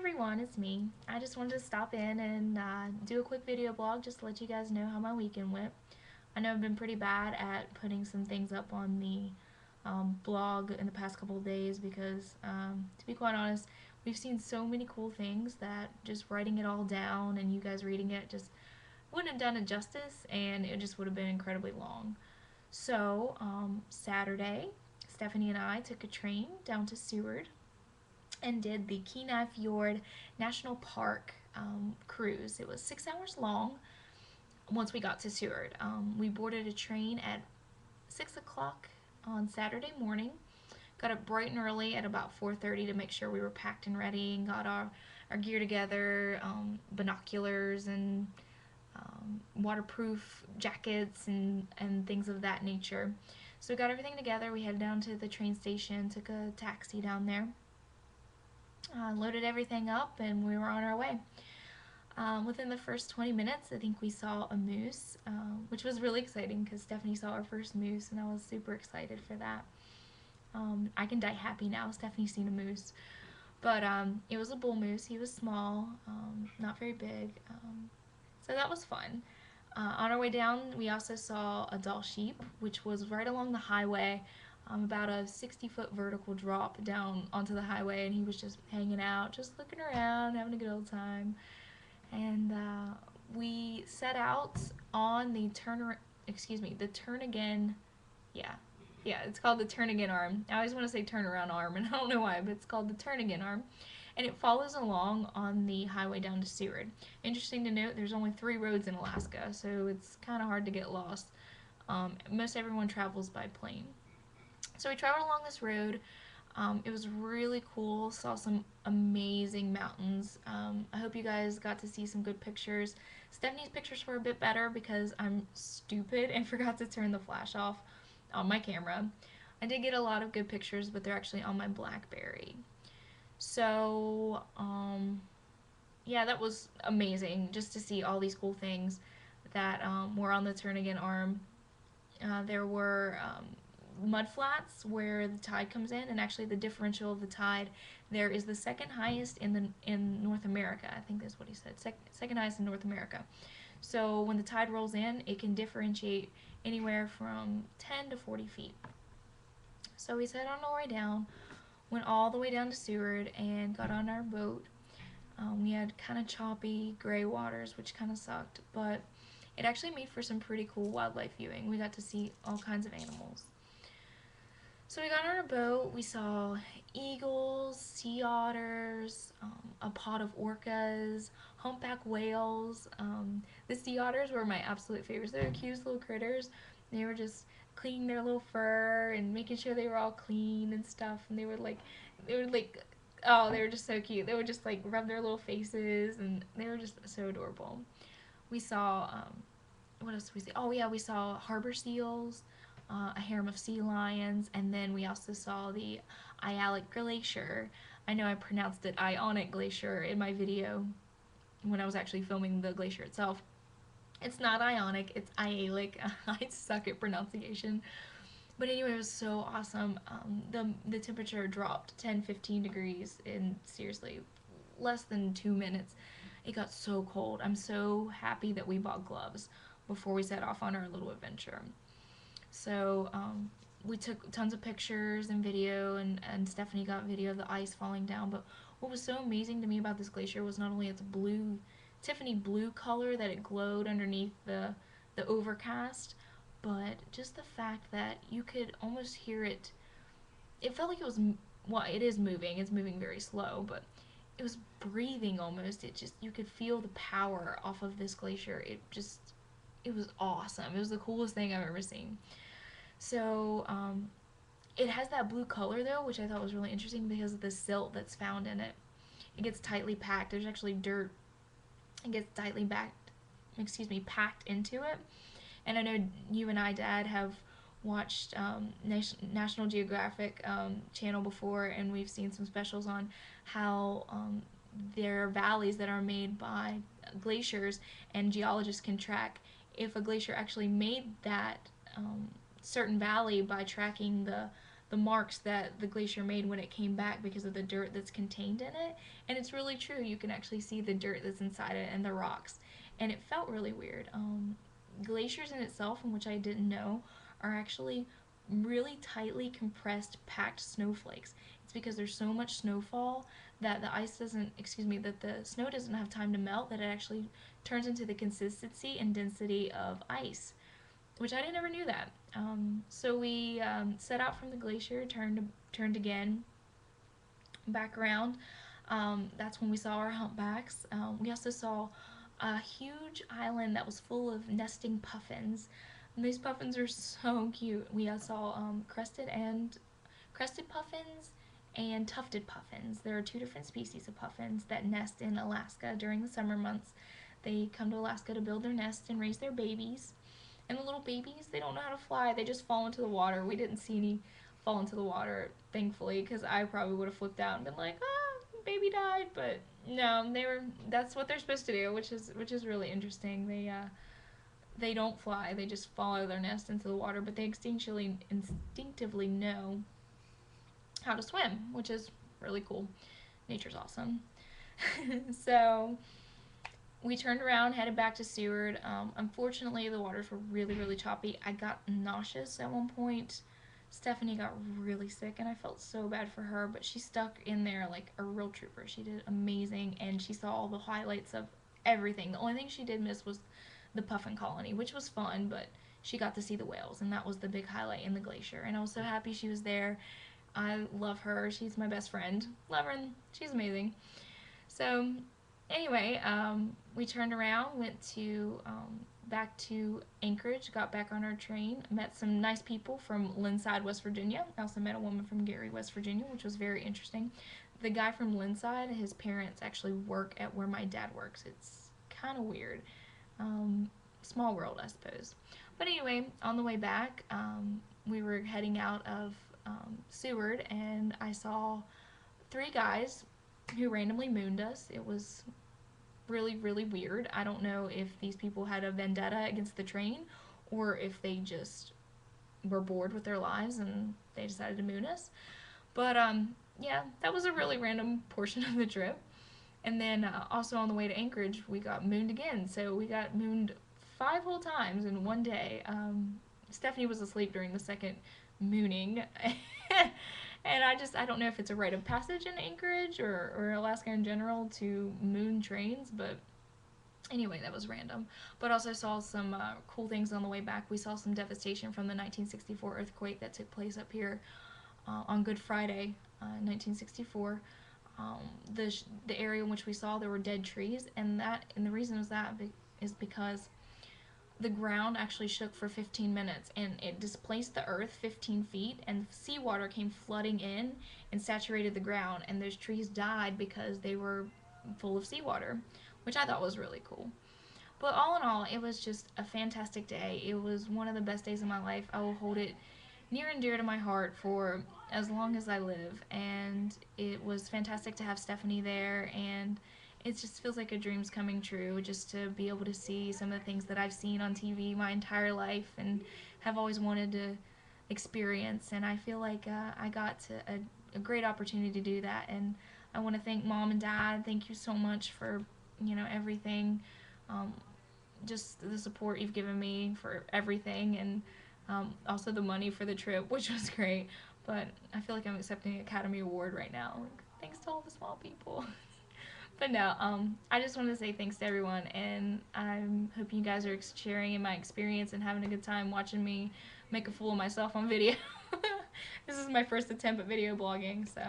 everyone, it's me. I just wanted to stop in and do a quick video blog just to let you guys know how my weekend went. I know I've been pretty bad at putting some things up on the blog in the past couple of days because, to be quite honest, we've seen so many cool things that just writing it all down and you guys reading it just wouldn't have done it justice, and it just would have been incredibly long. So, Saturday, Stephanie and I took a train down to Seward and did the Kenai Fjord National Park cruise. It was 6 hours long once we got to Seward. We boarded a train at 6 o'clock on Saturday morning. Got up bright and early at about 4:30 to make sure we were packed and ready and got our gear together, binoculars and waterproof jackets and things of that nature. So we got everything together. We headed down to the train station, took a taxi down there, loaded everything up, and we were on our way. Within the first 20 minutes, I think we saw a moose, which was really exciting because Stephanie saw our first moose, and I was super excited for that. I can die happy now. Stephanie's seen a moose. But it was a bull moose. He was small, not very big. So that was fun. On our way down, we also saw a Dall sheep, which was right along the highway, about a 60-foot vertical drop down onto the highway, and he was just hanging out, just looking around, having a good old time. And we set out on the the turn again, yeah, it's called the turn again arm. I always want to say turnaround arm, and I don't know why, but it's called the turn again arm. And it follows along on the highway down to Seward. Interesting to note, there's only 3 roads in Alaska, so it's kind of hard to get lost. Most everyone travels by plane. So we traveled along this road. It was really cool. Saw some amazing mountains. I hope you guys got to see some good pictures. Stephanie's pictures were a bit better because I'm stupid and forgot to turn the flash off on my camera. I did get a lot of good pictures, but they're actually on my BlackBerry. So, yeah, that was amazing just to see all these cool things that were on the turn again arm. There were mud flats where the tide comes in, and actually the differential of the tide there is the second highest in North America. I think that's what he said. Second highest in North America. So when the tide rolls in, it can differentiate anywhere from 10 to 40 feet. So we set on our way down, went all the way down to Seward, and got on our boat. We had kind of choppy gray waters, which kind of sucked, but it actually made for some pretty cool wildlife viewing. We got to see all kinds of animals. So we got on our boat, we saw eagles, sea otters, a pod of orcas, humpback whales. The sea otters were my absolute favorites. They were cute little critters. They were just cleaning their little fur and making sure they were all clean and stuff. And they were like, oh, they were just so cute. They would just like rub their little faces, and they were just so adorable. We saw, what else did we see? Oh yeah, we saw harbor seals, a harem of sea lions, and then we also saw the Ialic Glacier. I know I pronounced it Ionic Glacier in my video when I was actually filming the glacier itself. It's not Ionic, it's Ialic. I suck at pronunciation. But anyway, it was so awesome. The temperature dropped 10-15 degrees in, seriously, less than 2 minutes. It got so cold. I'm so happy that we bought gloves before we set off on our little adventure. So we took tons of pictures and video, and Stephanie got video of the ice falling down. But what was so amazing to me about this glacier was not only its blue, Tiffany blue color that it glowed underneath the overcast, but just the fact that you could almost hear it. It felt like it was, well, it is moving. It's moving very slow, but it was breathing almost. It just, you could feel the power off of this glacier. It was awesome. It was the coolest thing I've ever seen. So, it has that blue color though, which I thought was really interesting because of the silt that's found in it. It gets tightly packed. There's actually dirt. It gets tightly packed into it. And I know you and I, Dad, have watched National Geographic channel before, and we've seen some specials on how there are valleys that are made by glaciers, and geologists can track if a glacier actually made that certain valley by tracking the marks that the glacier made when it came back because of the dirt that's contained in it. And it's really true. You can actually see the dirt that's inside it and the rocks. And it felt really weird. Glaciers in itself, in which I didn't know, are actually really tightly compressed, packed snowflakes. It's because there's so much snowfall that the ice doesn't, excuse me, that the snow doesn't have time to melt, that it actually turns into the consistency and density of ice, which I never knew that. So we set out from the glacier, turned again, back around. That's when we saw our humpbacks. We also saw a huge island that was full of nesting puffins. And these puffins are so cute. We saw crested puffins and tufted puffins. There are two different species of puffins that nest in Alaska during the summer months. They come to Alaska to build their nests and raise their babies. And the little babies, they don't know how to fly. They just fall into the water. We didn't see any fall into the water, thankfully, because I probably would have flipped out and been like, ah, baby died. But no, that's what they're supposed to do, which is really interesting. They don't fly. They just fall out of their nest into the water, but they instinctively know how to swim, which is really cool. Nature's awesome. So we turned around, headed back to Seward. Unfortunately, the waters were really, really choppy. I got nauseous at one point. Stephanie got really sick, and I felt so bad for her, but she stuck in there like a real trooper. She did amazing, and she saw all the highlights of everything. The only thing she did miss was the puffin colony, which was fun, but she got to see the whales, and that was the big highlight in the glacier. And I was so happy she was there. I love her. She's my best friend. Love her, and she's amazing. So anyway, we turned around, went to back to Anchorage, got back on our train, met some nice people from Linside, West Virginia. I also met a woman from Gary, West Virginia, which was very interesting. The guy from Linside, his parents actually work at where my dad works. It's kind of weird. Small world, I suppose. But anyway, on the way back, we were heading out of Seward, and I saw three guys who randomly mooned us. It was really, really weird. I don't know if these people had a vendetta against the train or if they just were bored with their lives and they decided to moon us. But yeah, that was a really random portion of the trip. And then also on the way to Anchorage, we got mooned again. So we got mooned 5 whole times in one day. Stephanie was asleep during the second mooning. And I don't know if it's a rite of passage in Anchorage or Alaska in general to moon trains, but anyway, that was random. But also saw some cool things on the way back. We saw some devastation from the 1964 earthquake that took place up here on Good Friday, 1964. The area in which we saw, there were dead trees, and the reason is because the ground actually shook for 15 minutes, and it displaced the earth 15 feet, and seawater came flooding in and saturated the ground, and those trees died because they were full of seawater, which I thought was really cool. But all in all, it was just a fantastic day. It was one of the best days of my life. I will hold it near and dear to my heart for as long as I live, and it was fantastic to have Stephanie there, and it just feels like a dream's coming true just to be able to see some of the things that I've seen on TV my entire life and have always wanted to experience. And I feel like I got a great opportunity to do that. And I want to thank Mom and Dad. Thank you so much for everything, just the support you've given me for everything, and also the money for the trip, which was great. But I feel like I'm accepting an Academy Award right now. Like, thanks to all the small people. But no, I just wanted to say thanks to everyone, and I hope you guys are sharing in my experience and having a good time watching me make a fool of myself on video. This is my first attempt at video blogging, so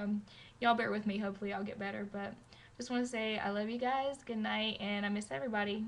y'all bear with me. Hopefully I'll get better, but just want to say I love you guys, good night, and I miss everybody.